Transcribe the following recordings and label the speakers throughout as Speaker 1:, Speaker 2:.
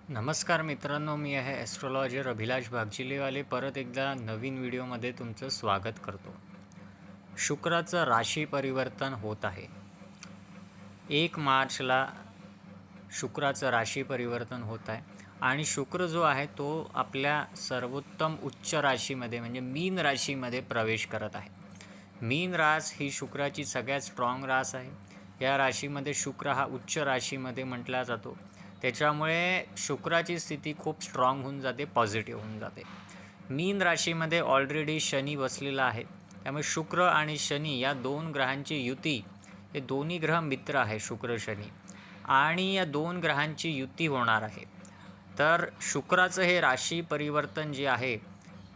Speaker 1: नमस्कार मित्रांनो, मी आहे ॲस्ट्रॉलॉजर अभिलाष भागचिलेवाले. परत एकदा नवीन व्हिडिओमध्ये तुमचं स्वागत करतो. शुक्राचं राशी परिवर्तन होत आहे. 1 मार्चला शुक्राचं राशी परिवर्तन होत आहे आणि शुक्र जो आहे तो आपल्या सर्वोत्तम उच्च राशीमध्ये म्हणजे मीन राशीमध्ये प्रवेश करत आहे. मीन रास ही शुक्राची सगळ्यात स्ट्रॉंग रास आहे. या राशीमध्ये शुक्र हा उच्च राशीमध्ये म्हटला जातो. त्याच्यामुळे शुक्राची स्थिती खूप स्ट्रॉंग होऊन जाते, पॉझिटिव्ह होऊन जाते. मीन राशीमध्ये ऑलरेडी शनी बसलेला आहे. त्यामुळे शुक्र आणि शनी या दोन ग्रहांची युती, हे दोन्ही ग्रह मित्र आहे शुक्र शनी, आणि या दोन ग्रहांची युती होणार आहे. तर शुक्राचं हे राशी परिवर्तन जे आहे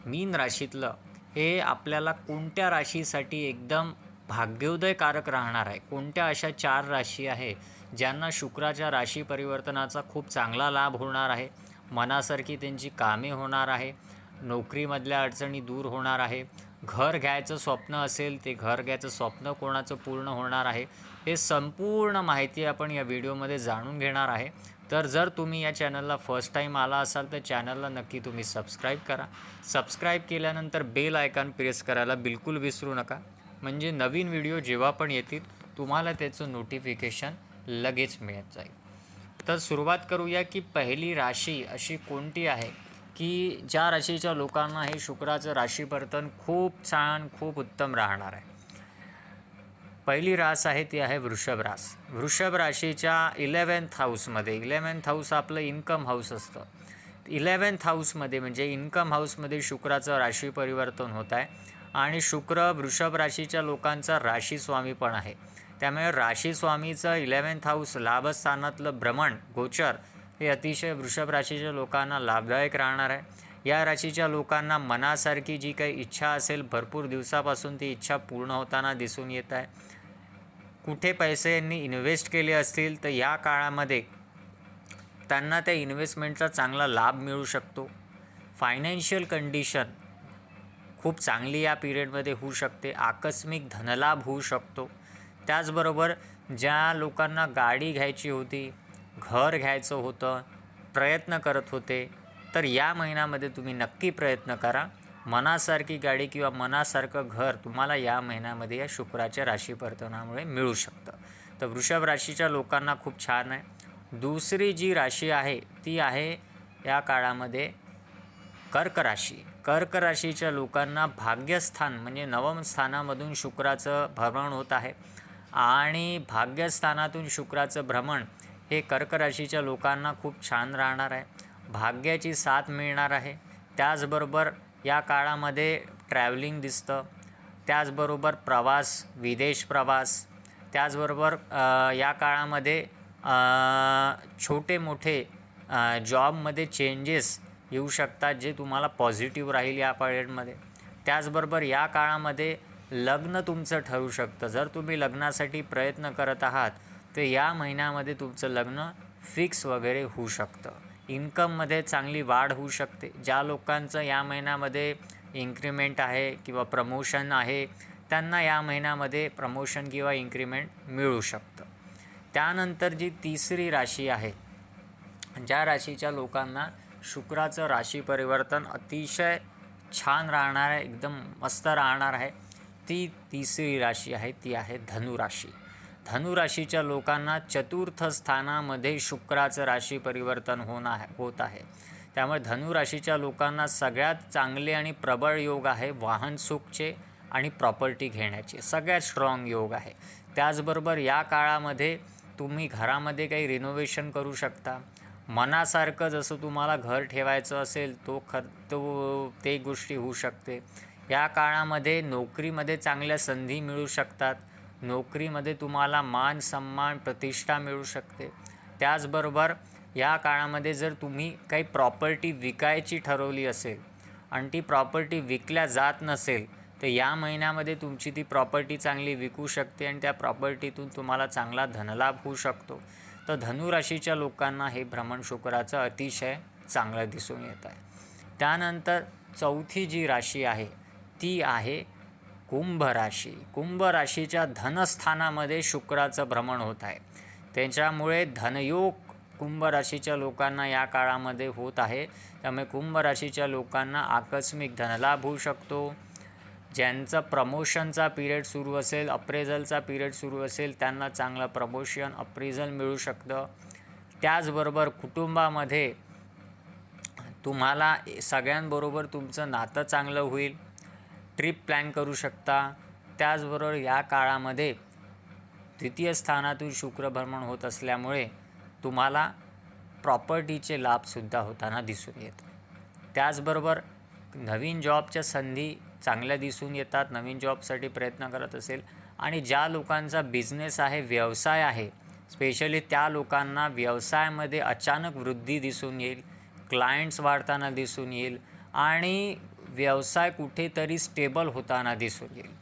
Speaker 1: मीन राशीतलं, हे आपल्याला कोणत्या राशीसाठी एकदम भाग्योदयकारक राहणार आहे. कोणत्या अशा 4 राशी आहे ज्यांना शुक्राच्या राशी परिवर्तनाचा खूप चांगला लाभ होणार आहे. मनासारखी त्यांची कामे होणार आहे. नोकरीमधल्या अडचणी दूर होणार आहे. घर घ्यायचं स्वप्न असेल, ते घर घ्यायचं स्वप्न कोणाचं पूर्ण होणार आहे. हे संपूर्ण माहिती आपण या व्हिडिओमध्ये जाणून घेणार आहे. तर जर तुम्ही या चॅनलला फर्स्ट टाईम आला असाल तर चॅनलला नक्की तुम्ही सबस्क्राईब करा. सबस्क्राईब केल्यानंतर बेल आयकॉन प्रेस करायला बिलकुल विसरू नका, म्हणजे नवीन व्हिडिओ जेव्हा पण येतील तुम्हाला त्याचं नोटिफिकेशन लगेच मिळत जाईल. तर सुरुवात करूया की पहिली राशी अशी कोणती आहे की ज्या राशीच्या लोकांना हे शुक्राचं राशी परिवर्तन खूप छान, खूप उत्तम राहणार आहे. पहिली रास आहे ती आहे वृषभ रास. वृषभ राशीच्या 11th हाऊसमध्ये, 11th हाऊस आपलं इन्कम हाऊस असतं, 11th हाऊसमध्ये म्हणजे इन्कम हाऊसमध्ये शुक्राचं राशी परिवर्तन होत आहे. आणि शुक्र वृषभ राशीच्या लोकांचा राशीस्वामी पण आहे. त्यामुळे राशीस्वामीचं 11th हाऊस लाभस्थानातलं भ्रमण गोचर हे अतिशय वृषभ राशीच्या लोकांना लाभदायक राहणार आहे. या राशीच्या लोकांना मनासारखी जी काही इच्छा असेल, भरपूर दिवसापासून ती इच्छा पूर्ण होताना दिसून येत आहे. कुठे पैसे यांनी इन्व्हेस्ट केले असतील तर या काळामध्ये त्यांना त्या इन्व्हेस्टमेंटचा चांगला लाभ मिळू शकतो. फायनान्शियल कंडिशन खूप चांगली या पिरियडमध्ये होऊ शकते. आकस्मिक धनलाभ होऊ शकतो. त्याचबरोबर ज्या लोकांना गाडी घ्यायची होती, घर घ्यायचं होतं, प्रयत्न करत होते, तर या महिन्यामध्ये तुम्ही नक्की प्रयत्न करा. मनासारखी गाडी किंवा मनासारखं घर तुम्हाला या महिन्यामध्ये या शुक्राच्या राशी परिवर्तनामुळे मिळू शकतं. तर वृषभ राशीच्या लोकांना खूप छान आहे. दुसरी जी राशी आहे ती आहे या काळामध्ये कर्क राशी. कर्क राशीच्या लोकांना भाग्यस्थान म्हणजे नवम स्थानामधून शुक्राचं भ्रमण होत आहे. आणि भाग्यस्थानातून शुक्राचं भ्रमण हे कर्क राशीच्या लोकांना खूप छान राहणार आहे. भाग्याची साथ मिळणार आहे. त्याचबरोबर या काळामध्ये ट्रॅव्हलिंग दिसतं. त्याचबरोबर प्रवास, विदेश प्रवास, त्याचबरोबर या काळामध्ये छोटे मोठे जॉबमध्ये चेंजेस येऊ शकतात जे तुम्हाला पॉझिटिव्ह राहील या पिरियडमध्ये. त्याचबरोबर या काळामध्ये लग्न तुमचं ठरू शकतं. जर तुम्ही लग्नासाठी प्रयत्न करत आहात तर या महिन्यामध्ये तुमचं लग्न फिक्स वगैरे होऊ शकतं. इन्कममध्ये चांगली वाढ होऊ शकते. ज्या लोकांचं या महिन्यामध्ये इन्क्रीमेंट आहे किंवा प्रमोशन आहे त्यांना या महिन्यामध्ये प्रमोशन किंवा इन्क्रीमेंट मिळू शकतं. त्यानंतर जी तिसरी राशी आहे, ज्या राशीच्या लोकांना शुक्राचं राशी परिवर्तन अतिशय छान राहणार आहे, एकदम मस्त राहणार आहे, ती तिसरी राशी आहे ती आहे धनुराशी. धनुराशीच्या लोकांना चतुर्थ स्थानामध्ये शुक्राचं राशी परिवर्तन होत आहे. त्यामुळे धनुराशीच्या लोकांना सगळ्यात चांगले आणि प्रबळ योग आहे वाहन सुखचे आणि प्रॉपर्टी घेण्याचे, सगळ्यात स्ट्रॉंग योग आहे. त्याचबरोबर या काळामध्ये तुम्ही घरामध्ये काही रिनोव्हेशन करू शकता. मनासारखं जसं तुम्हाला घर ठेवायचं असेल ते गोष्टी होऊ शकते. या काळामध्ये नोकरीमध्ये चांगल्या संधी मिळू शकतात. नोकरीमध्ये तुम्हाला मान सन्मान प्रतिष्ठा मिळू शकते. त्याचबरोबर या काळामध्ये जर तुम्ही काही प्रॉपर्टी विकायची ठरवली असेल आणि ती प्रॉपर्टी विकल्या जात नसेल तर या महिन्यामध्ये तुमची ती प्रॉपर्टी चांगली विकू शकते आणि त्या प्रॉपर्टीतून तुम्हाला चांगला धनलाभ होऊ शकतो. तर धनुराशीच्या लोकांना हे भ्रमण शुक्राचं अतिशय चांगलं दिसून येत आहे. त्यानंतर चौथी जी राशी आहे ती आहे कुंभ राशी. कुंभ राशीच्या धनस्थानामध्ये शुक्राचं भ्रमण होत आहे. त्याच्यामुळे धनयोग कुंभ राशीच्या लोकांना या काळामध्ये होत आहे. त्यामुळे कुंभ राशीच्या लोकांना आकस्मिक धनलाभ होऊ शकतो. ज्यांचं प्रमोशनचा पिरियड सुरू असेल, अप्रेझलचा पिरियड सुरू असेल, त्यांना चांगलं प्रमोशन अप्रेझल मिळू शकतं. त्याचबरोबर कुटुंबामध्ये तुम्हाला सगळ्यांबरोबर तुमचं नातं चांगलं होईल. ट्रिप प्लॅन करू शकता. त्याचबरोबर या काळामध्ये द्वितीय स्थानातून शुक्र भ्रमण होत असल्यामुळे तुम्हाला प्रॉपर्टीचे लाभसुद्धा होताना दिसून येतात. त्याचबरोबर नवीन जॉबच्या संधी चांगल्या दिसून येतात. नवीन जॉबसाठी प्रयत्न करत असेल आणि ज्या लोकांचा बिझनेस आहे, व्यवसाय आहे, स्पेशली त्या लोकांना व्यवसायामध्ये अचानक वृद्धी दिसून येईल. क्लायंट्स वाढताना दिसून येईल आणि व्यवसाय कुठेतरी स्टेबल होताना दिसून येईल.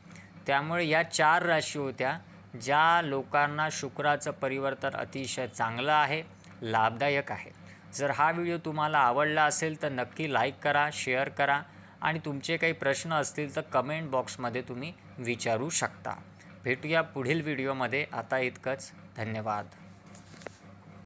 Speaker 1: त्यामुळे या 4 राशी होत्या ज्या लोकांना शुक्राचं परिवर्तन अतिशय चांगलं आहे, लाभदायक आहे. जर हा व्हिडिओ तुम्हाला आवडला असेल तर नक्की लाईक करा, शेअर करा आणि तुमचे काही प्रश्न असतील तर कमेंट बॉक्समध्ये तुम्ही विचारू शकता. भेटूया पुढील व्हिडिओमध्ये. आता इतकंच. धन्यवाद.